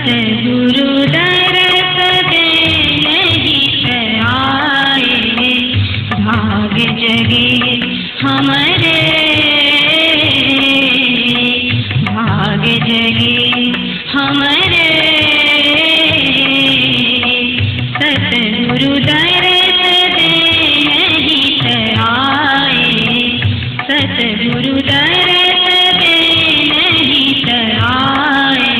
सतगुरु दरस दे नहीं आए, भाग जगे हमारे, भाग जगे हमारे। सतगुरु दरस दे नहीं आए, सतगुरु दरस दे नहीं आए।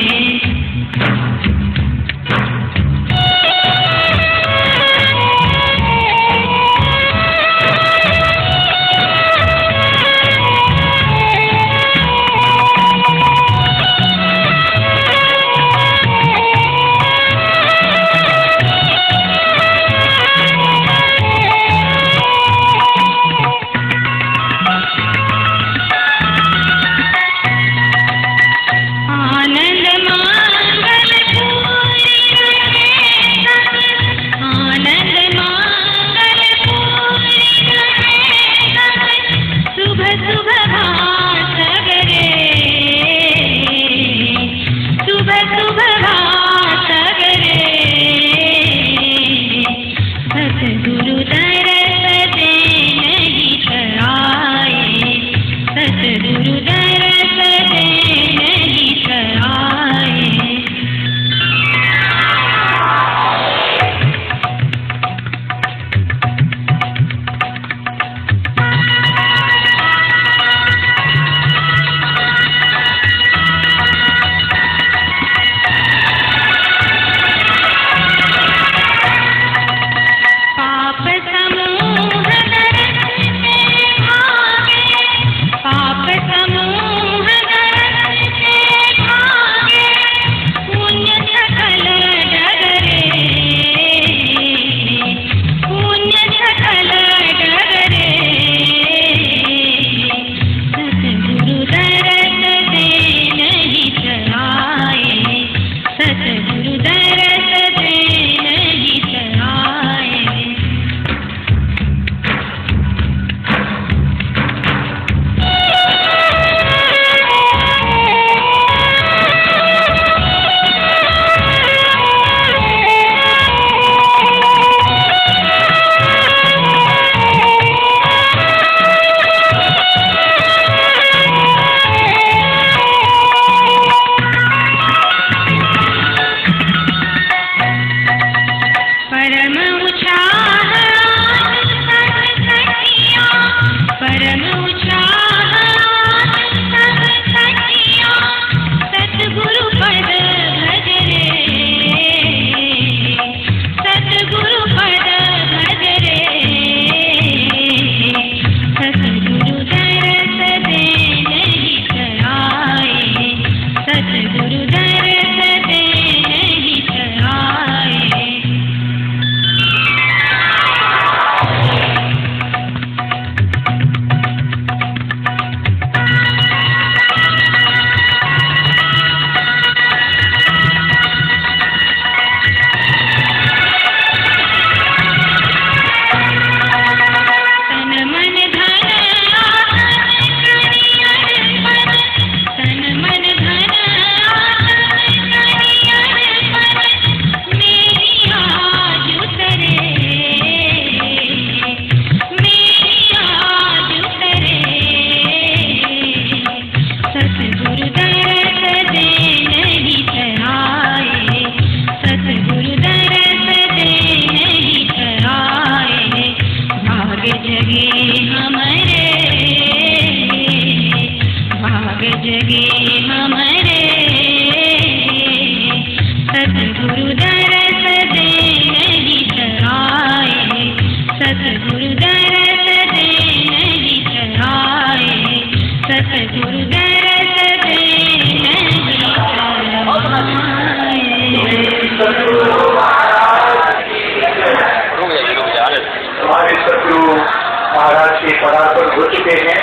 हमारे सतगुरु महाराज के पदार्पण हो चुके हैं।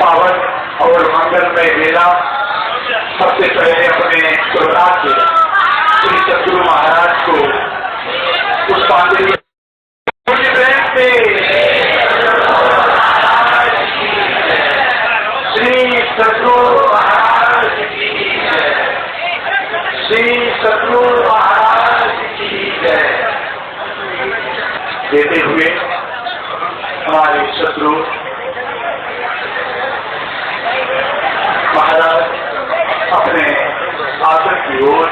पावन और मंगलमय मेला सबसे पहले अपने गुरुनाथ श्री सतगुरु महाराज को पुष्पांजलि श्री सतगुरु महाराज की श्री आसन की ओर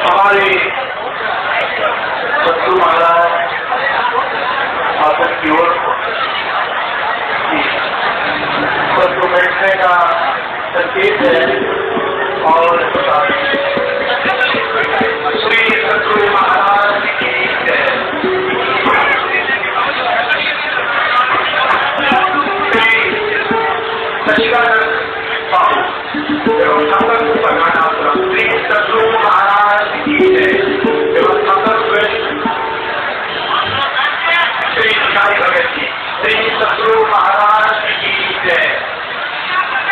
हमारे सतगुरु महाराज आसन की ओर सबको बैठने का संकेत है और श्री सतगुरु महाराज की जय। श्री सचिदानंद बाबू एवं संत प्रधानाश्रम श्री सतगुरु महाराज की जय एवं संत श्री साई भगत जी श्री सतगुरु महाराज की जय।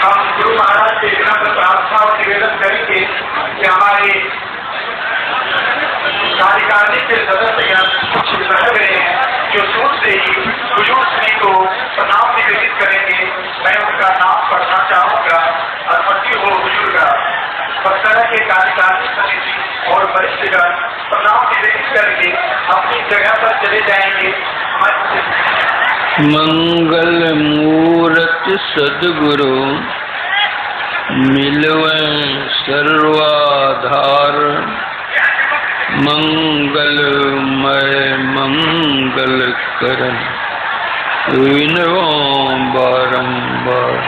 हम गुरु महाराज के विनम्र प्रार्थना और निवेदन करेंगे कि हमारे कार्यकारिणी के सदस्य कुछ रह गए हैं जो दूर से ही बुजुर्ग श्री को प्रणाम निवेदित करेंगे। मैं उनका नाम पढ़ना चाहूँगा। अनुमति हो बुजुर्ग पत्थर के कार्यकारिणी समिति और वरिष्ठगण प्रणाम निवेदित करके अपनी जगह पर चले जाएंगे। मंगल मूरत सद्गुरु मिलवें सर्वाधार मंगलमय मंगल करन विनवो बारंबार।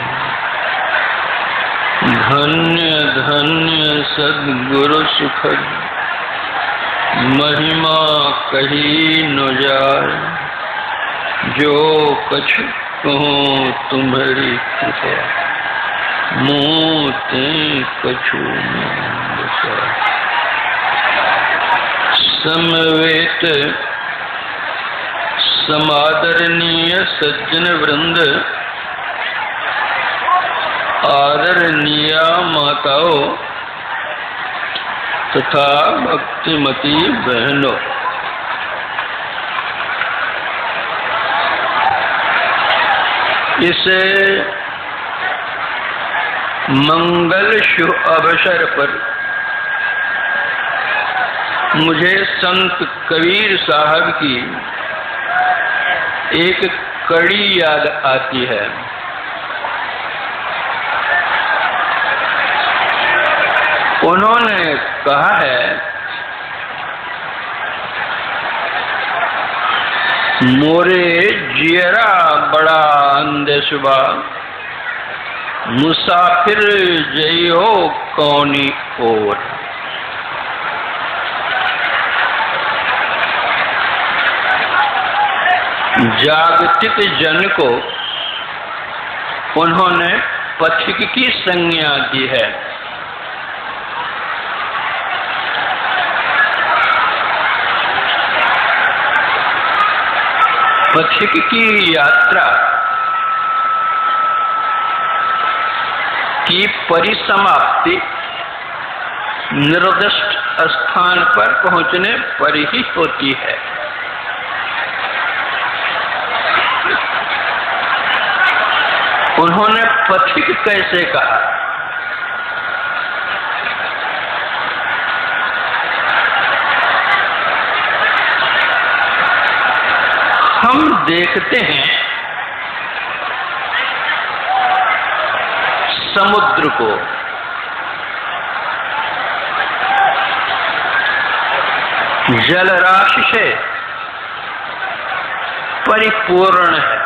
धन्य धन्य सद्गुरु सुखद महिमा कही न जाय। जो कछ कहूँ तुम्हारी कृपा मोते कछु समवेत समादरणीय सज्जन वृंद आदरणीय माताओं तथा भक्तिमती बहनों, इस मंगल शुभ अवसर पर मुझे संत कबीर साहब की एक कड़ी याद आती है। उन्होंने कहा है, मोरे जियरा बड़ा अंदेशुबा मुसाफिर जइयो कौनी ओर। जागतिक जन को उन्होंने पथिक की संज्ञा दी है। पथिक की यात्रा की परिसमाप्ति निर्दिष्ट स्थान पर पहुंचने पर ही होती है। उन्होंने पथिक कैसे कहा? हम देखते हैं समुद्र को, जलराशि से परिपूर्ण है।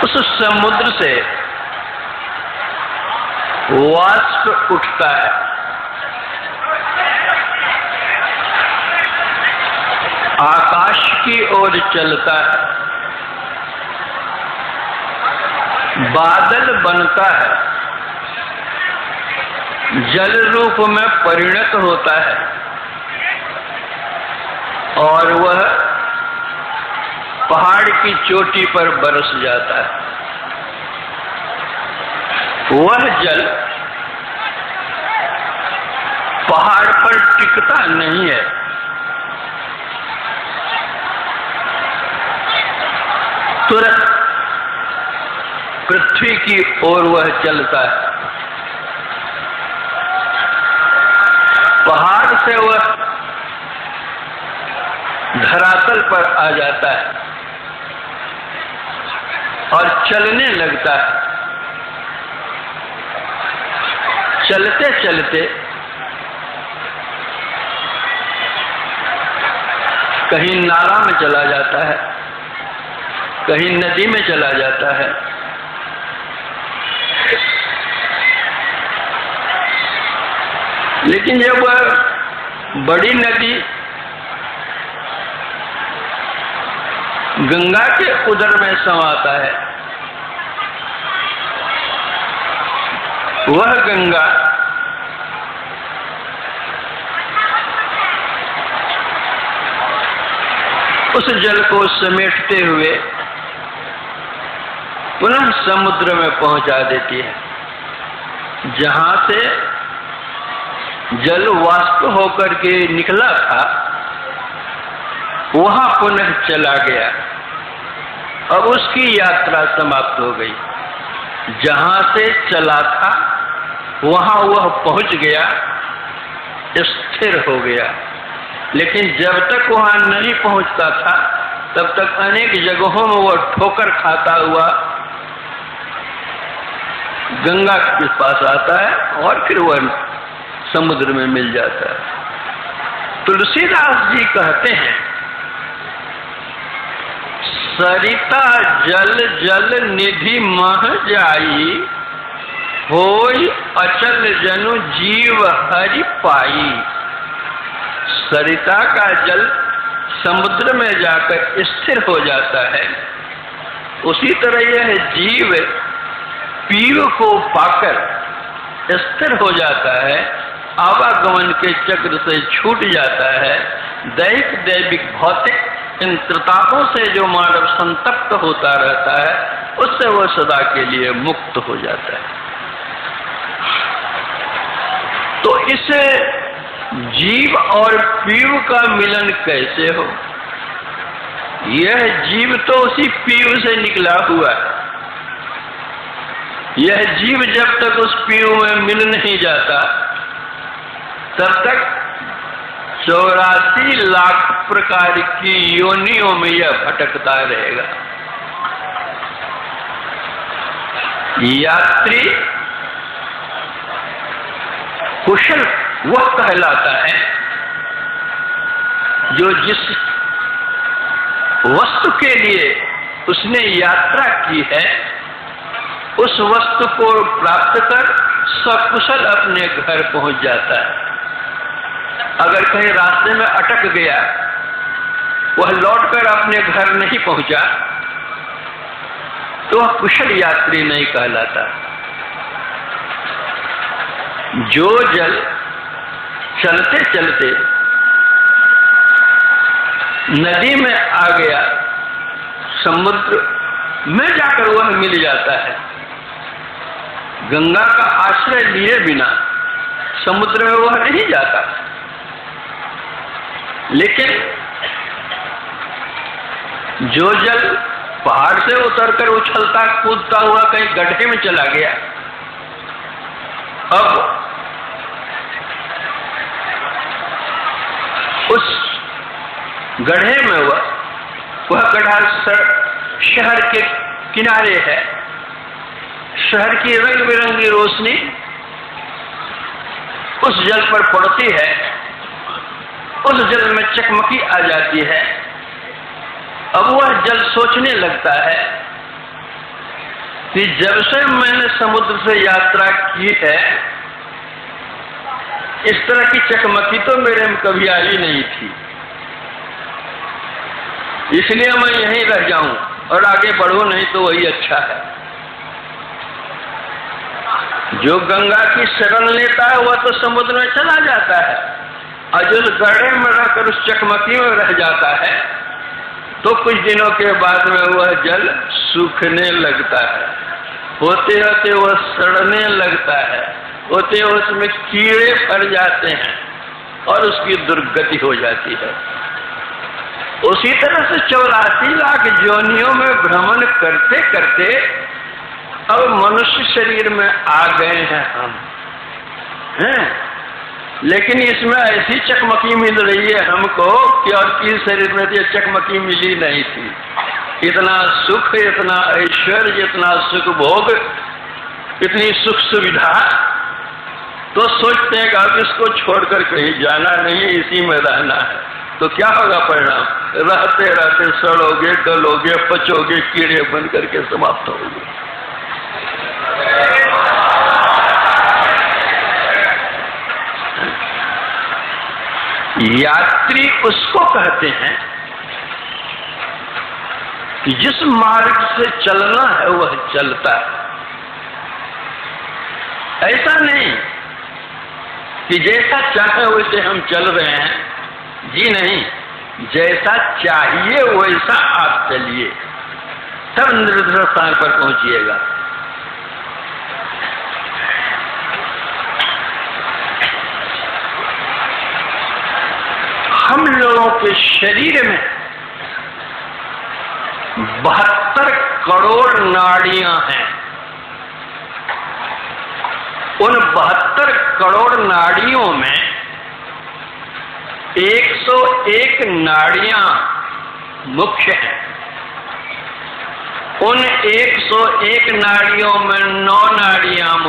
उस समुद्र से वाष्प उठता है। आकाश की ओर चलता है, बादल बनता है, जल रूप में परिणत होता है और वह पहाड़ की चोटी पर बरस जाता है। वह जल पहाड़ पर टिकता नहीं है, तुरंत पृथ्वी की ओर वह चलता है। पहाड़ से वह धरातल पर आ जाता है और चलने लगता है। चलते चलते कहीं नाला में चला जाता है, कहीं नदी में चला जाता है। लेकिन जब वह बड़ी नदी गंगा के उदर में समाता है, वह गंगा उस जल को समेटते हुए पुनः समुद्र में पहुंचा देती है, जहां से जल वाष्प होकर के निकला था वहां पुनः चला गया। अब उसकी यात्रा समाप्त हो गई। जहां से चला था वहां वह पहुंच गया, स्थिर हो गया। लेकिन जब तक वहां नहीं पहुंचता था तब तक अनेक जगहों में वह ठोकर खाता हुआ गंगा के पास आता है और फिर वह समुद्र में मिल जाता है। तुलसीदास जी कहते हैं, सरिता जल जल निधि मह जाई, होय अचल जनु जीव हरि पाई। सरिता का जल समुद्र में जाकर स्थिर हो जाता है, उसी तरह यह जीव पीव को पाकर स्थिर हो जाता है, आवागमन के चक्र से छूट जाता है। दैहिक दैविक भौतिक इन त्रितापों से जो मानव संतप्त होता रहता है, उससे वह सदा के लिए मुक्त हो जाता है। तो इस जीव और पीव का मिलन कैसे हो? यह जीव तो उसी पीव से निकला हुआ है। यह जीव जब तक उस पीव में मिल नहीं जाता तब तक 84 लाख प्रकार की योनियों में यह भटकता रहेगा। यात्री कुशल वह कहलाता है जो जिस वस्तु के लिए उसने यात्रा की है उस वस्तु को प्राप्त कर सकुशल अपने घर पहुंच जाता है। अगर कहीं रास्ते में अटक गया, वह लौटकर अपने घर नहीं पहुंचा, तो वह कुशल यात्री नहीं कहलाता। जो जल चलते चलते नदी में आ गया, समुद्र में जाकर वह मिल जाता है। गंगा का आश्रय लिए बिना समुद्र में वह नहीं जाता। लेकिन जो जल पहाड़ से उतरकर उछलता कूदता हुआ कहीं गड्ढे में चला गया, अब उस गड्ढे में वह गड्ढा शहर के किनारे है। शहर की रंग बिरंगी रोशनी उस जल पर पड़ती है, उस जल में चकमकी आ जाती है। अब वह जल सोचने लगता है कि जब से मैंने समुद्र से यात्रा की है, इस तरह की चकमकी तो मेरे में कभी आई नहीं थी। इसलिए मैं यहीं रह जाऊं और आगे बढ़ूं, नहीं तो वही अच्छा है। जो गंगा की शरण लेता है वह तो समुद्र में चला जाता है, और जो गड्ढे में रहकर उस चकमकी में रह जाता है तो कुछ दिनों के बाद में वह जल सूखने लगता है, होते होते वह सड़ने लगता है, होते उसमें कीड़े पड़ जाते हैं और उसकी दुर्गति हो जाती है। उसी तरह से 84 लाख योनियों में भ्रमण करते करते अब मनुष्य शरीर में आ गए हैं हम, हैं? लेकिन इसमें ऐसी चकमकी मिल रही है हमको कि और किसी शरीर में ये चकमकी मिली नहीं थी। इतना सुख, इतना ऐश्वर्य, इतना सुख भोग, इतनी सुख सुविधा, तो सोचते हैं कि इसको छोड़कर कहीं जाना नहीं, इसी में रहना है। तो क्या होगा परिणाम? रहते रहते सड़ोगे, गलोगे, पचोगे, कीड़े बन करके समाप्त होगे। यात्री उसको कहते हैं कि जिस मार्ग से चलना है वह चलता है। ऐसा नहीं कि जैसा चाहे वैसे हम चल रहे हैं, जी नहीं, जैसा चाहिए वैसा आप चलिए, तब निर्धारित स्थान पर पहुंचिएगा। हम लोगों के शरीर में 72 करोड़ नाड़ियां हैं। उन 72 करोड़ नाड़ियों में 101 नाड़ियां मुख्य हैं। उन 101 नाड़ियों में 9 नाड़ियां